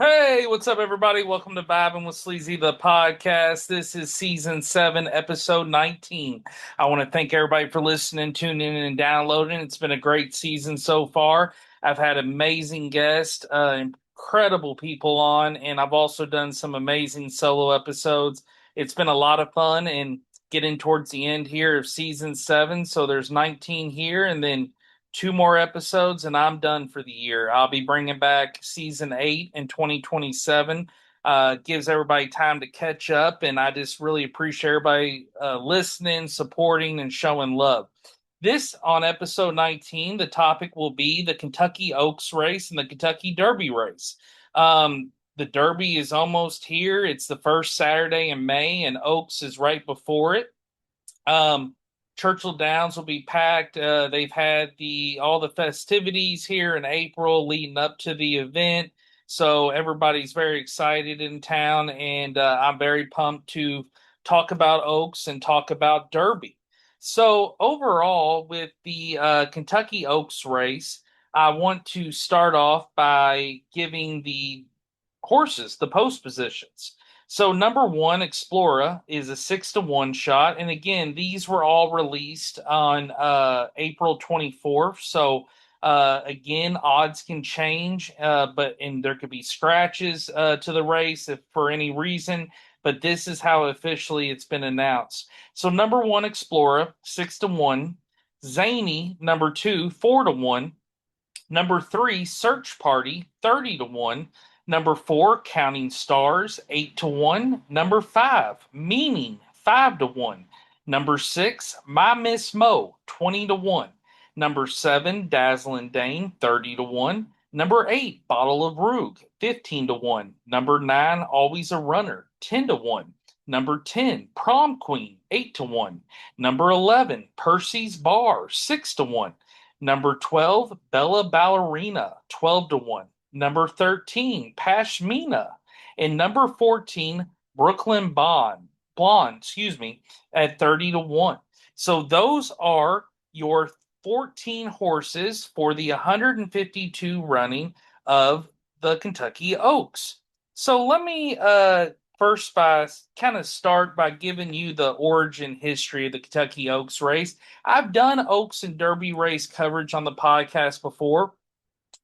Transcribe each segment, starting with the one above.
Hey, what's up, everybody? Welcome to Vibing with Sleazy, the podcast. This is season 7, episode 19. I want to thank everybody for listening, tuning in, and downloading. It's been a great season so far. I've had amazing guests, incredible people on, and I've also done some amazing solo episodes. It's been a lot of fun and getting towards the end here of season 7. So there's 19 here, and then two more episodes and I'm done for the year. I'll be bringing back season 8 in 2027. Gives everybody time to catch up, and I just really appreciate everybody listening, supporting, and showing love. This on episode 19, the topic will be the Kentucky Oaks race and the Kentucky Derby race. The Derby is almost here. It's the first Saturday in May, and Oaks is right before it. Um, Churchill Downs will be packed. They've had the all the festivities here in April leading up to the event, so everybody's very excited in town, and I'm very pumped to talk about Oaks and talk about Derby. So overall, with the Kentucky Oaks race, I want to start off by giving the horses the post positions. So number one, Explorer is a 6-1 shot, and again, these were all released on April 24th. So again, odds can change, but there could be scratches to the race if for any reason. But this is how officially it's been announced. So number one, Explorer, 6-1. Zany, number two, 4-1. Number three, Search Party, 30-1. Number four, Counting Stars, 8-1. Number five, Meaning, 5-1. Number six, My Miss Mo, 20-1. Number seven, Dazzling Dane, 30-1. Number eight, Bottle of Rogue, 15-1. Number nine, Always a Runner, 10-1. Number 10, Prom Queen, 8-1. Number 11, Percy's Bar, 6-1. Number 12, Bella Ballerina, 12-1. Number 13, Pashmina. And number 14, Brooklyn Blonde, at 30-1. So those are your 14 horses for the 152 running of the Kentucky Oaks. So let me first by kind of start by giving you the origin history of the Kentucky Oaks race. I've done Oaks and Derby race coverage on the podcast before,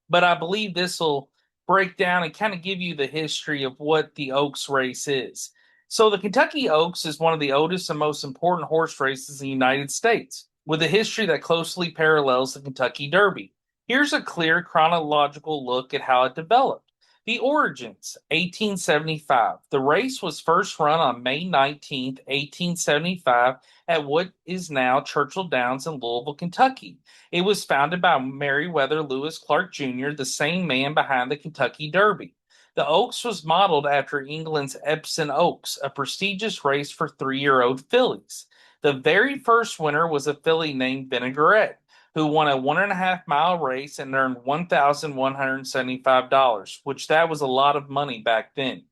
but I believe this will break down and kind of give you the history of what the Oaks race is. So, the Kentucky Oaks is one of the oldest and most important horse races in the United States, with a history that closely parallels the Kentucky Derby. Here's a clear chronological look at how it developed. The origins, 1875. The race was first run on May 19th, 1875, at what is now Churchill Downs in Louisville, Kentucky. It was founded by Meriwether Lewis Clark Jr., the same man behind the Kentucky Derby. The Oaks was modeled after England's Epsom Oaks, a prestigious race for 3-year-old fillies. The very first winner was a filly named Vinaigrette, who won a 1.5 mile race and earned $1,175, which that was a lot of money back then.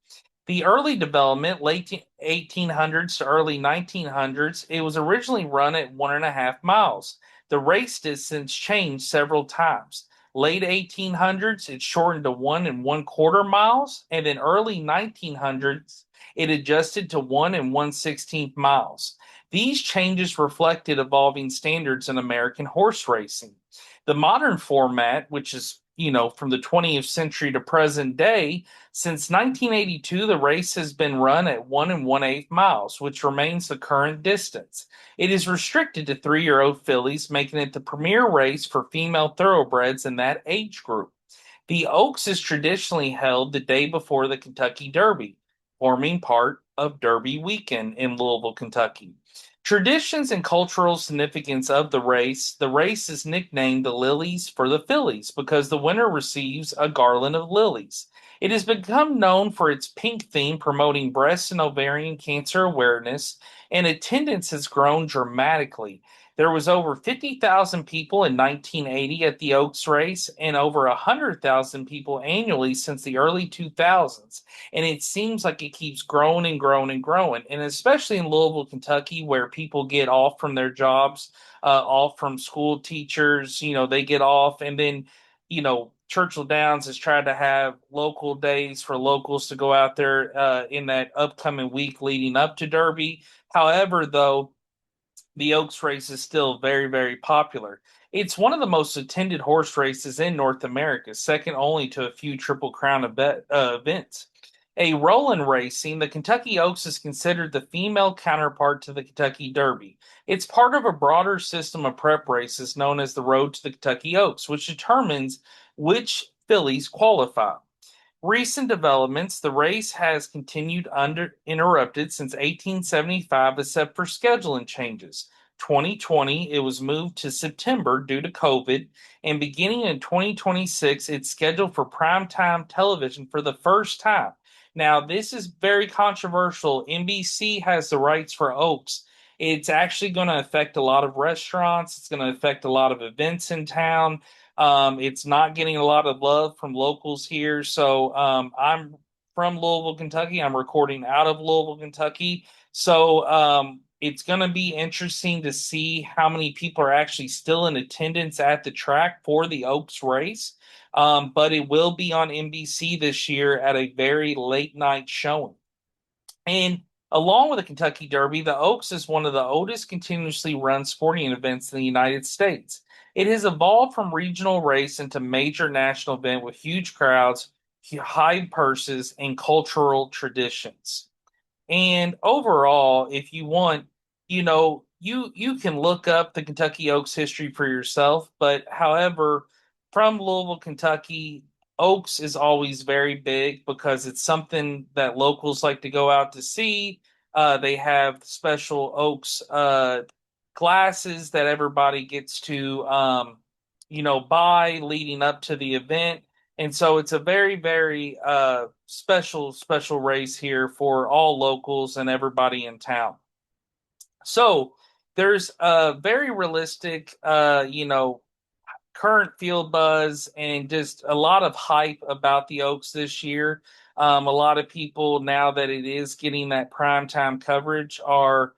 The early development, late 1800s to early 1900s, it was originally run at 1.5 miles. The race distance changed several times. Late 1800s, it shortened to 1.25 miles, and in early 1900s, it adjusted to 1.1/16 miles. These changes reflected evolving standards in American horse racing. The modern format, which is from the 20th century to present day, since 1982, the race has been run at 1 1/8 miles, which remains the current distance. It is restricted to 3-year-old fillies, making it the premier race for female thoroughbreds in that age group. The Oaks is traditionally held the day before the Kentucky Derby, forming part of Derby weekend in Louisville, Kentucky. Traditions and cultural significance of the race is nicknamed the Lilies for the Fillies because the winner receives a garland of lilies. It has become known for its pink theme promoting breast and ovarian cancer awareness, and attendance has grown dramatically. There was over 50,000 people in 1980 at the Oaks race and over 100,000 people annually since the early 2000s. And it seems like it keeps growing and growing and growing. And especially in Louisville, Kentucky, where people get off from their jobs, off from school teachers, they get off. And then, Churchill Downs has tried to have local days for locals to go out there in that upcoming week leading up to Derby. However, though, the Oaks race is still very, very popular. It's one of the most attended horse races in North America, second only to a few Triple Crown events. A rolling racing, the Kentucky Oaks is considered the female counterpart to the Kentucky Derby. It's part of a broader system of prep races known as the Road to the Kentucky Oaks, which determines which fillies qualify. Recent developments, the race has continued uninterrupted since 1875, except for scheduling changes. 2020, it was moved to September due to COVID, and beginning in 2026, it's scheduled for primetime television for the first time. Now, this is very controversial. NBC has the rights for Oaks. It's actually going to affect a lot of restaurants. It's going to affect a lot of events in town. It's not getting a lot of love from locals here. So I'm from Louisville, Kentucky. I'm recording out of Louisville, Kentucky. So it's going to be interesting to see how many people are actually still in attendance at the track for the Oaks race. But it will be on NBC this year at a very late night showing. And along with the Kentucky Derby, the Oaks is one of the oldest continuously run sporting events in the United States. It has evolved from regional race into major national event with huge crowds, high purses, and cultural traditions. And overall, if you want, you can look up the Kentucky Oaks history for yourself. But however, from Louisville, Kentucky, Oaks is always very big because it's something that locals like to go out to see. They have special Oaks glasses that everybody gets to, buy leading up to the event. And so it's a very, very special race here for all locals and everybody in town. So there's a very realistic, current field buzz and just a lot of hype about the Oaks this year. A lot of people, now that it is getting that primetime coverage, are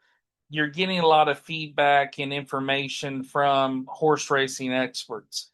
you're getting a lot of feedback and information from horse racing experts.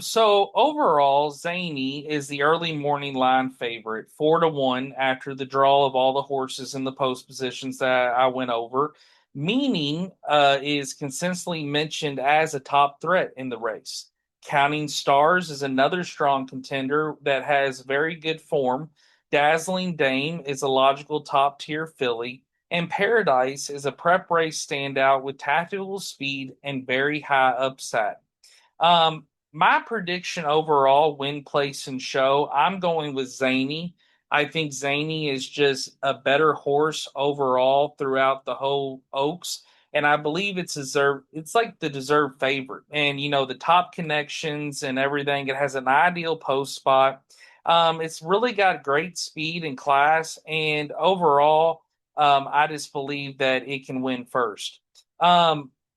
So overall, Zany is the early morning line favorite, 4-1 after the draw of all the horses in the post positions that I went over. Meaning is consistently mentioned as a top threat in the race. Counting Stars is another strong contender that has very good form. Dazzling Dame is a logical top tier filly, and Paradise is a prep race standout with tactical speed and very high upside. My prediction overall, win, place, and show, I'm going with Zany. I think Zany is just a better horse overall throughout the whole Oaks. And I believe it's like the deserved favorite. And, the top connections and everything, it has an ideal post spot. It's really got great speed and class. And overall, I just believe that it can win first.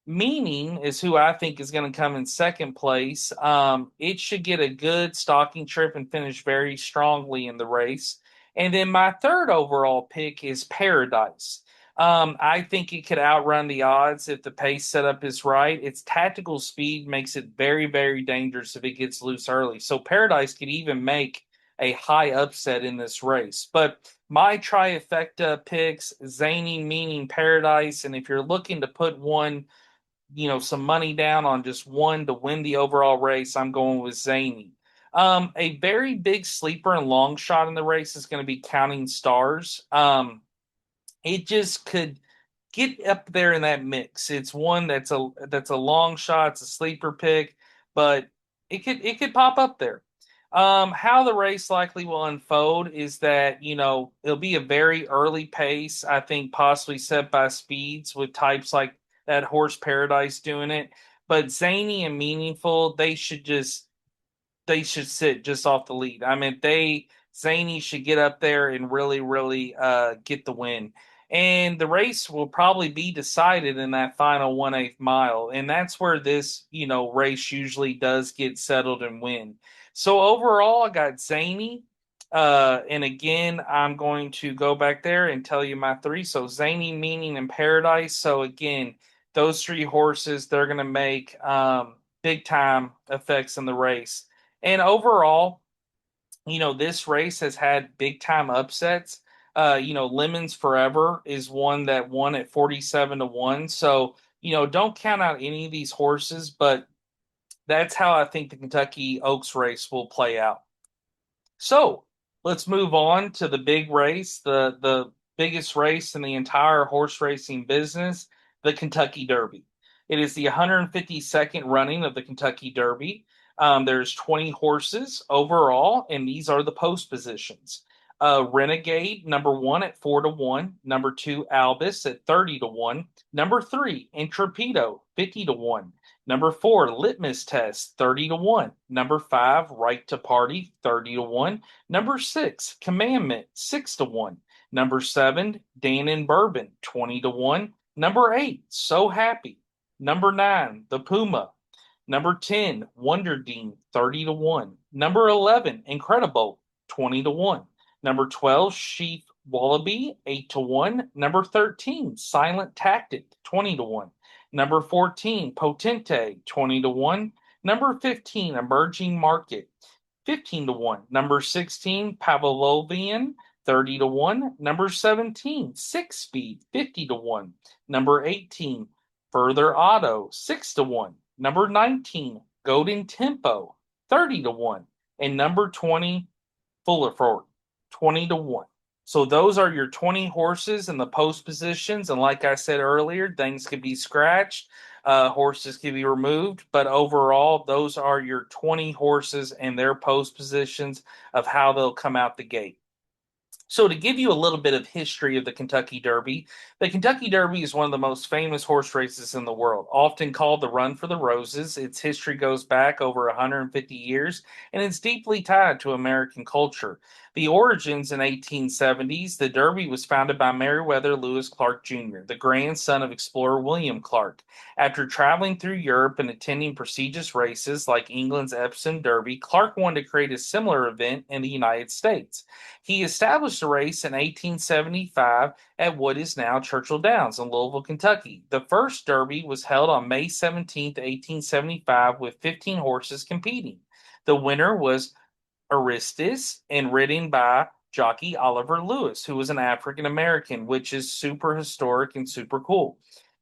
Meaning is who I think is going to come in second place. It should get a good stalking trip and finish very strongly in the race. And then my third overall pick is Paradise. I think it could outrun the odds if the pace setup is right. Its tactical speed makes it very, very dangerous if it gets loose early. So Paradise could even make a high upset in this race. But my trifecta picks, Zany, meaning Paradise, and if you're looking to put one, some money down on just one to win the overall race, I'm going with Zany. A very big sleeper and long shot in the race is going to be Counting Stars. It just could get up there in that mix. It's one that's a long shot, it's a sleeper pick, but it could pop up there. How the race likely will unfold is that, it'll be a very early pace, I think possibly set by speeds with types like that Horse Paradise doing it. But zany and meaningful, they should sit just off the lead. I mean, Zany should get up there and really, really get the win. And the race will probably be decided in that final 1/8 mile. And that's where this, race usually does get settled and win. So overall, I got Zany. And again, I'm going to go back there and tell you my three. So Zany, Meaning, and Paradise. So again, those three horses, they're going to make big time effects in the race. And overall, this race has had big time upsets. Lemons Forever is one that won at 47 to 1. So, don't count out any of these horses, but that's how I think the Kentucky Oaks race will play out. So let's move on to the big race, the biggest race in the entire horse racing business, the Kentucky Derby. It is the 152nd running of the Kentucky Derby. There's 20 horses overall, and these are the post positions. Renegade, number one at 4 to 1. Number two, Albus at 30 to 1. Number three, Intrepido, 50 to 1. Number four, Litmus Test, 30 to 1. Number five, Right to Party, 30 to 1. Number six, Commandment, 6 to 1. Number seven, Dan and Bourbon, 20 to 1. Number eight, So Happy. Number nine, The Puma. Number 10, Wonder Dean, 30 to 1. Number 11, Incredible, 20 to 1. Number 12, Sheaf Wallaby, 8 to 1. Number 13, Silent Tactic, 20 to 1. Number 14, Potente, 20 to 1. Number 15, Emerging Market, 15 to 1. Number 16, Pavlovian, 30 to 1. Number 17, Six Speed, 50 to 1. Number 18, Further Auto, 6 to 1. Number 19, Golden Tempo, 30 to 1. And number 20, Fullerford, 20 to 1. So those are your 20 horses in the post positions. And like I said earlier, things could be scratched, horses could be removed. But overall, those are your 20 horses and their post positions of how they'll come out the gate. So, to give you a little bit of history of the Kentucky Derby is one of the most famous horse races in the world, often called the Run for the Roses. Its history goes back over 150 years, and it's deeply tied to American culture. The origins in 1870s, the Derby was founded by Meriwether Lewis Clark Jr., the grandson of explorer William Clark. After traveling through Europe and attending prestigious races like England's Epsom Derby, Clark wanted to create a similar event in the United States. He established the race in 1875 at what is now Churchill Downs in Louisville, Kentucky. The first Derby was held on May 17, 1875, with 15 horses competing. The winner was Aristis and ridden by jockey Oliver Lewis, who was an African American, which is super historic and super cool.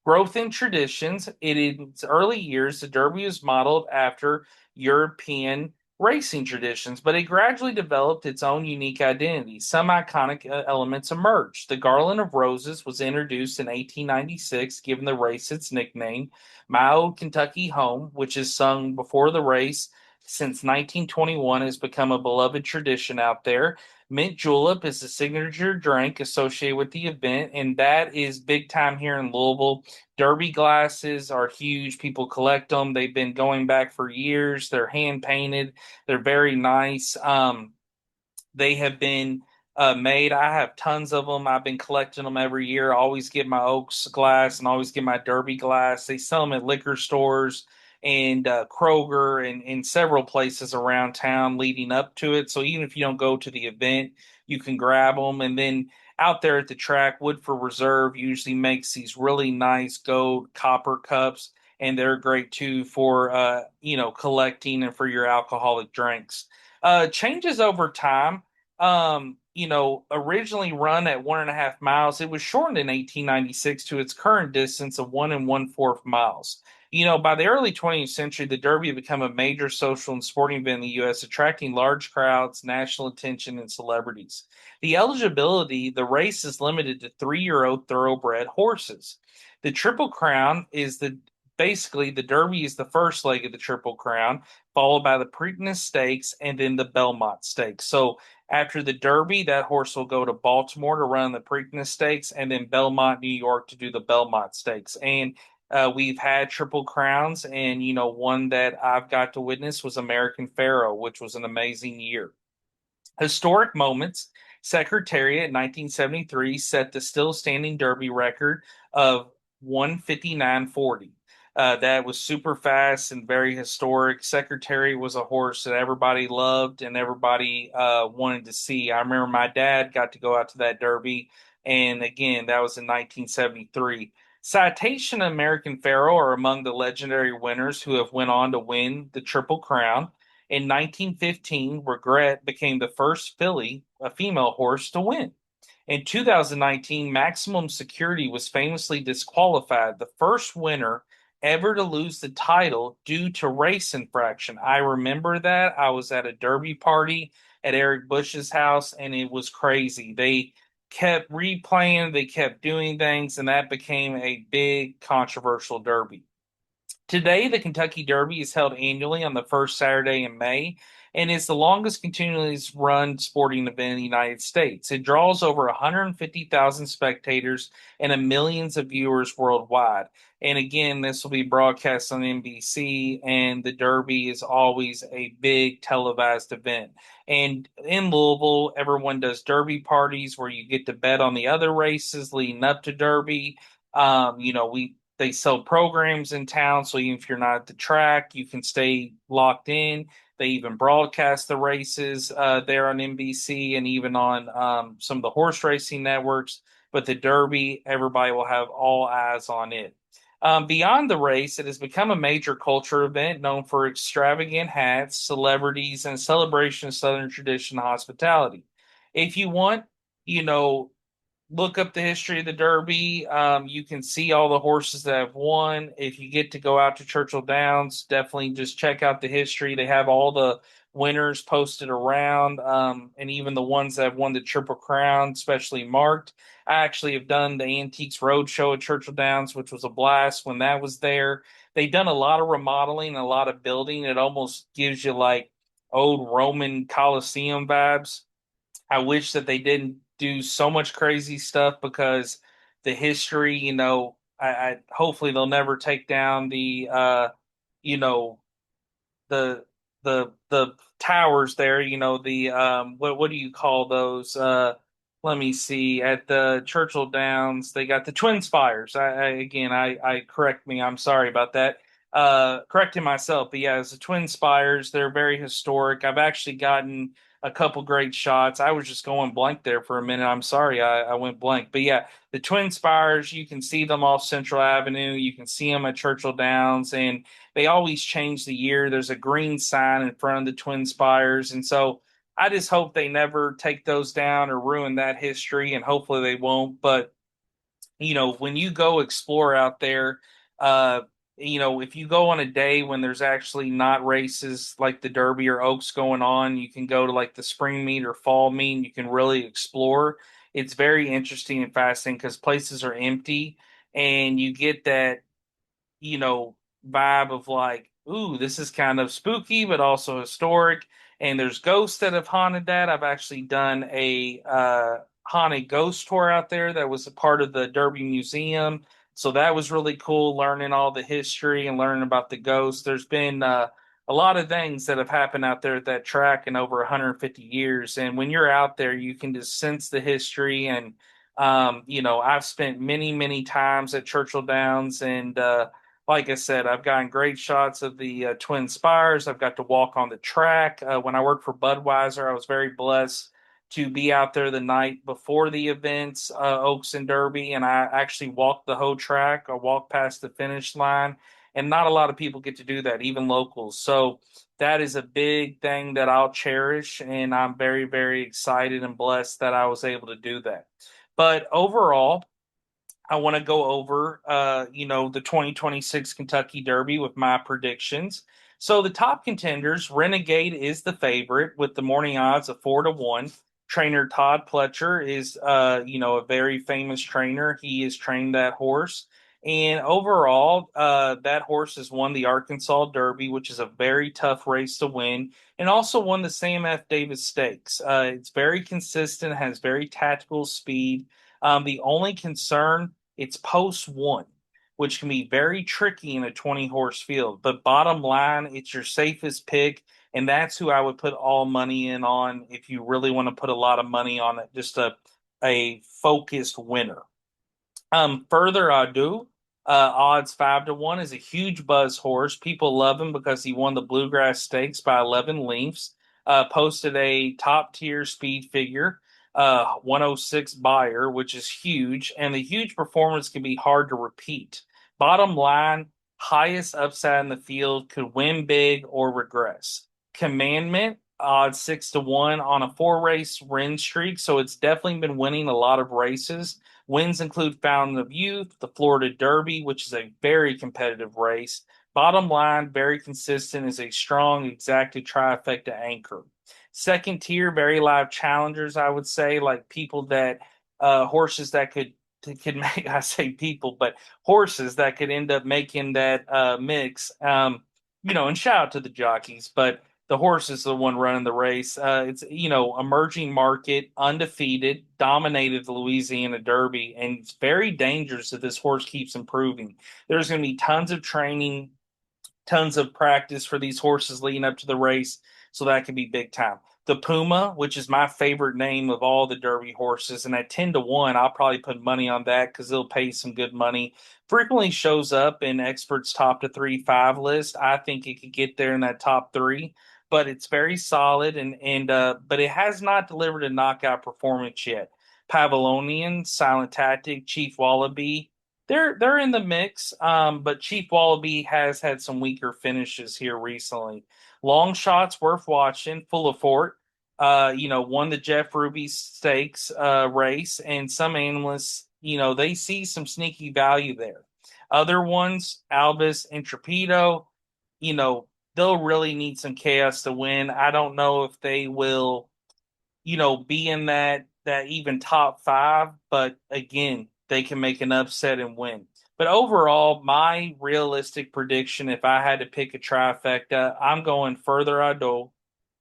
Growth in traditions. In its early years, the Derby was modeled after European racing traditions, but it gradually developed its own unique identity. Some iconic elements emerged. The Garland of Roses was introduced in 1896, giving the race its nickname. My Old Kentucky Home, which is sung before the race since 1921, has become a beloved tradition out there. Mint julep is the signature drink associated with the event, and that is big time here in Louisville. Derby glasses are huge. People collect them. They've been going back for years. They're hand painted. They're very nice. They have been made. I have tons of them. I've been collecting them every year. I always get my Oaks glass and always get my Derby glass. They sell them at liquor stores and Kroger and several places around town leading up to it. So even if you don't go to the event, you can grab them. And then out there at the track, Woodford Reserve usually makes these really nice gold copper cups, and they're great too for collecting and for your alcoholic drinks. Changes over time. Originally run at 1.5 miles, it was shortened in 1896 to its current distance of 1 1/4 miles. By the early 20th century, the Derby had become a major social and sporting event in the U.S., attracting large crowds, national attention, and celebrities. The race is limited to 3-year-old thoroughbred horses. The Triple Crown is basically the Derby is the first leg of the Triple Crown, followed by the Preakness Stakes and then the Belmont Stakes. So after the Derby, that horse will go to Baltimore to run the Preakness Stakes, and then Belmont, New York, to do the Belmont Stakes. And we've had Triple Crowns, and one that I've got to witness was American Pharoah, which was an amazing year. Historic moments. Secretariat in 1973 set the still standing Derby record of 159.40. That was super fast and very historic. Secretary was a horse that everybody loved and everybody wanted to see. I remember my dad got to go out to that Derby, and again, that was in 1973. Citation and American Pharoah are among the legendary winners who have went on to win the Triple Crown. In 1915, Regret became the first filly, a female horse, to win. In 2019, Maximum Security was famously disqualified, the first winner ever to lose the title due to race infraction. I remember that. I was at a Derby party at Eric Bush's house, and it was crazy. They kept replaying, they kept doing things, and that became a big controversial Derby. Today, the Kentucky Derby is held annually on the first Saturday in May and is the longest continuously run sporting event in the United States. It draws over 150,000 spectators and millions of viewers worldwide. And again, this will be broadcast on NBC, and the Derby is always a big televised event. And in Louisville, everyone does Derby parties where you get to bet on the other races leading up to Derby. We they sell programs in town, so even if you're not at the track, you can stay locked in. They even broadcast the races there on NBC and even on some of the horse racing networks. But the Derby, everybody will have all eyes on it. Beyond the race, it has become a major culture event known for extravagant hats, celebrities, and celebration of Southern tradition and hospitality. If you want, you know, look up the history of the Derby. You can see all the horses that have won. If you get to go out to Churchill Downs, definitely just check out the history. They have all the winners posted around, and even the ones that have won the Triple Crown, especially marked. I actually have done the Antiques Roadshow at Churchill Downs, which was a blast when that was there. They've done a lot of remodeling, a lot of building. It almost gives you like old Roman Colosseum vibes. I wish that they didn't do so much crazy stuff because the history, I hopefully they'll never take down you know, the the towers there, the what do you call those? Let me see. At the Churchill Downs, they got the Twin Spires. I correct me. I'm sorry about that. Correcting myself, but yeah, it's the Twin Spires. They're very historic. I've actually gotten a couple great shots. I was just going blank there for a minute. I'm sorry, I went blank. But yeah, the Twin Spires, you can see them off Central Avenue. You can see them at Churchill Downs, and they always change the year. There's a green sign in front of the Twin Spires. And so I just hope they never take those down or ruin that history, and hopefully they won't. But, when you go explore out there, uh, if you go on a day when there's actually not races like the Derby or Oaks going on, you can go to like the spring meet or fall meet and you can really explore. It's very interesting and fascinating because places are empty and you get that you know, vibe of like, ooh, this is kind of spooky, but also historic. And there's ghosts that have haunted that. I've actually done a haunted ghost tour out there that was a part of the Derby Museum. So that was really cool, learning all the history and learning about the ghosts. There's been a lot of things that have happened out there at that track in over 150 years. And when you're out there, you can just sense the history. And, I've spent many, many times at Churchill Downs and, like I said, I've gotten great shots of the Twin Spires. I've got to walk on the track. When I worked for Budweiser, I was very blessed to be out there the night before the events, Oaks and Derby, and I actually walked the whole track. I walked past the finish line, and not a lot of people get to do that, even locals. So that is a big thing that I'll cherish, and I'm very, very excited and blessed that I was able to do that. But overall, I want to go over, the 2026 Kentucky Derby with my predictions. So the top contenders, Renegade is the favorite with the morning odds of 4-1. Trainer Todd Pletcher is, a very famous trainer. He has trained that horse. And overall, that horse has won the Arkansas Derby, which is a very tough race to win, and also won the Sam F. Davis Stakes. It's very consistent, has very tactical speed. The only concern it's post one, which can be very tricky in a 20 horse field. But bottom line, it's your safest pick. And that's who I would put all money in on if you really want to put a lot of money on it, just a focused winner. Further ado, odds 5-1 is a huge buzz horse. People love him because he won the Bluegrass Stakes by 11 lengths. Posted a top tier speed figure, 106 buyer, which is huge, and the huge performance can be hard to repeat. Bottom line, highest upside in the field could win big or regress. Commandment, odds 6-1 on a 4 race win streak. So it's definitely been winning a lot of races. Wins include Fountain of Youth, the Florida Derby, which is a very competitive race. Bottom line, very consistent, is a strong, exacted trifecta anchor. Second tier, very live challengers, I would say, like people that, horses that could make, I say people, but horses that could end up making that mix. And shout out to the jockeys, but the horse is the one running the race. It's emerging market, undefeated, dominated the Louisiana Derby, and it's very dangerous if this horse keeps improving. There's going to be tons of training, tons of practice for these horses leading up to the race, so that could be big time. The Puma, which is my favorite name of all the Derby horses, and at 10-1, I'll probably put money on that because it'll pay some good money. Frequently shows up in experts' top to 3-5 list. I think it could get there in that top three, but it's very solid and but it has not delivered a knockout performance yet. Pavilionian, Silent Tactic, Chief Wallaby, they're in the mix, but Chief Wallaby has had some weaker finishes here recently. Long shots worth watching. Full of Fort, won the Jeff Ruby Stakes race, and some analysts, they see some sneaky value there. Other ones, Albus, Intrepido, they'll really need some chaos to win. I don't know if they will be in that even top five, but again, they can make an upset and win. But overall, my realistic prediction, if I had to pick a trifecta, I'm going Further Ado,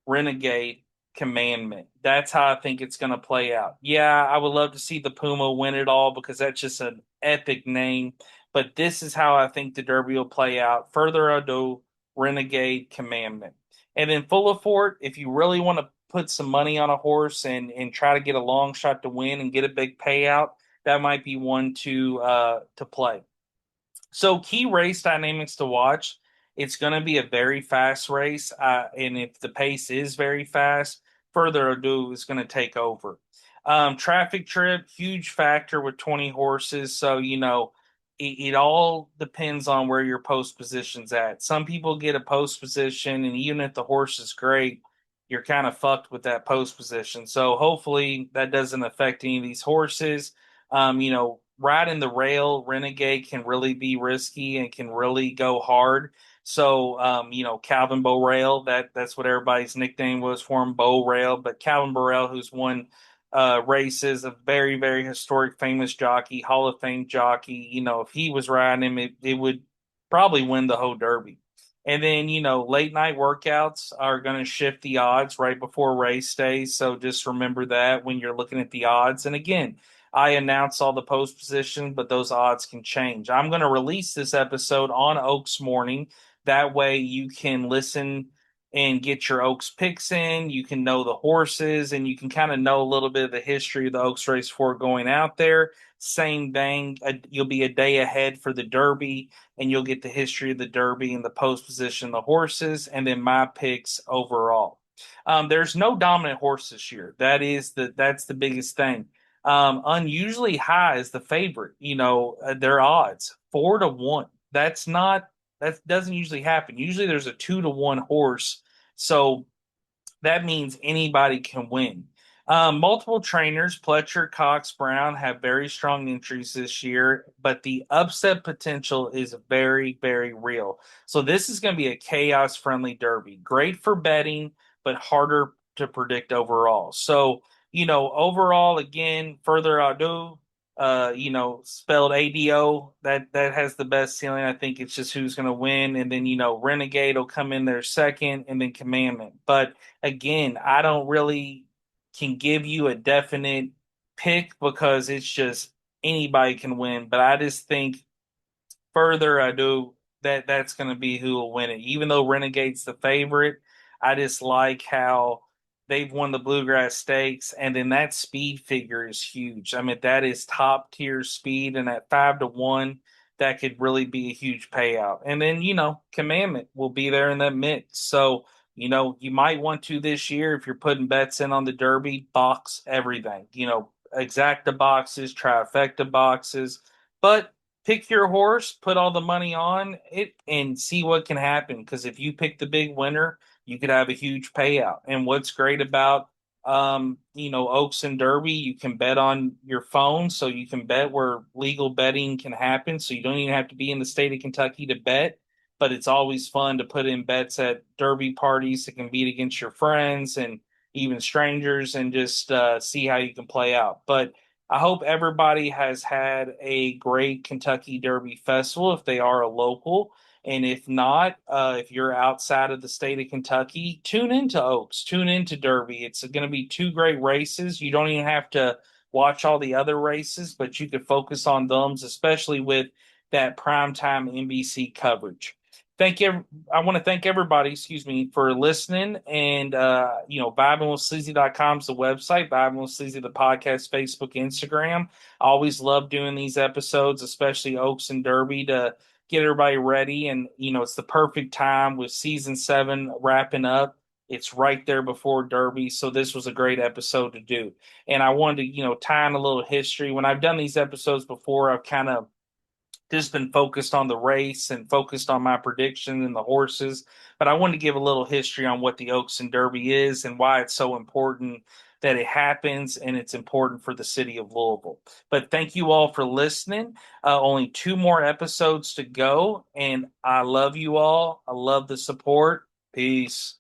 Renegade, Commandment. That's how I think it's going to play out. Yeah, I would love to see the Puma win it all because that's just an epic name. But this is how I think the Derby will play out. Further Ado, Renegade, Commandment. And then Full of Fort, if you really want to put some money on a horse and try to get a long shot to win and get a big payout, that might be one to play. So key race dynamics to watch. It's going to be a very fast race, and if the pace is very fast, Further Ado is going to take over. Traffic trip, huge factor with 20 horses. So it all depends on where your post position's at. Some people get a post position, and even if the horse is great, you're kind of fucked with that post position. So hopefully that doesn't affect any of these horses. Riding the rail, Renegade can really be risky and can really go hard. So, Calvin Borel, that's what everybody's nickname was for him, Borel. But Calvin Borel, who's won races, a very, very historic, famous jockey, Hall of Fame jockey. If he was riding him, it would probably win the whole Derby. And then, late night workouts are going to shift the odds right before race day. So just remember that when you're looking at the odds. And again, I announce all the post position, but those odds can change. I'm going to release this episode on Oaks morning. That way you can listen and get your Oaks picks in. You can know the horses and you can kind of know a little bit of the history of the Oaks race before going out there. Same thing. You'll be a day ahead for the Derby and you'll get the history of the Derby and the post position, the horses, and then my picks overall. There's no dominant horse this year. That's the biggest thing. Unusually high is the favorite. Their odds 4-1. That doesn't usually happen. Usually there's a 2-1 horse, so that means anybody can win. Multiple trainers, Pletcher, Cox, Brown, have very strong entries this year, but the upset potential is very, very real. So this is going to be a chaos-friendly Derby. Great for betting, but harder to predict overall. So, overall, again, Further Ado, spelled ADO, that has the best ceiling. I think it's just who's going to win. And then, Renegade will come in there second, and then Commandment. But again, I don't really can give you a definite pick because it's just anybody can win. But I just think Further Ado that's going to be who will win it. Even though Renegade's the favorite, I just like how they've won the Bluegrass Stakes, and then that speed figure is huge. I mean, that is top tier speed, and at 5-1, that could really be a huge payout. And then Commandment will be there in that mix. So you might want to this year if you're putting bets in on the Derby, box everything. Exacta boxes, trifecta boxes, but pick your horse, put all the money on it, and see what can happen. Because if you pick the big winner, you could have a huge payout. And what's great about Oaks and Derby, you can bet on your phone, so you can bet where legal betting can happen. So you don't even have to be in the state of Kentucky to bet. But it's always fun to put in bets at Derby parties that can beat against your friends and even strangers, and just see how you can play out. But I hope everybody has had a great Kentucky Derby Festival if they are a local. And if not, if you're outside of the state of Kentucky, tune into Oaks, tune into Derby. It's going to be two great races. You don't even have to watch all the other races, but you could focus on them, especially with that primetime NBC coverage. Thank you. I want to thank everybody, excuse me, for listening. And, vibingwithsleazy.com is the website, Vibing with Sleazy, the podcast, Facebook, Instagram. I always love doing these episodes, especially Oaks and Derby, to get everybody ready. And, it's the perfect time with season 7 wrapping up. It's right there before Derby. So this was a great episode to do. And I wanted to, tie in a little history. When I've done these episodes before, I've kind of just been focused on the race and focused on my prediction and the horses. But I wanted to give a little history on what the Oaks and Derby is and why it's so important that it happens, and it's important for the city of Louisville. But thank you all for listening. Only 2 more episodes to go, and I love you all. I love the support. Peace.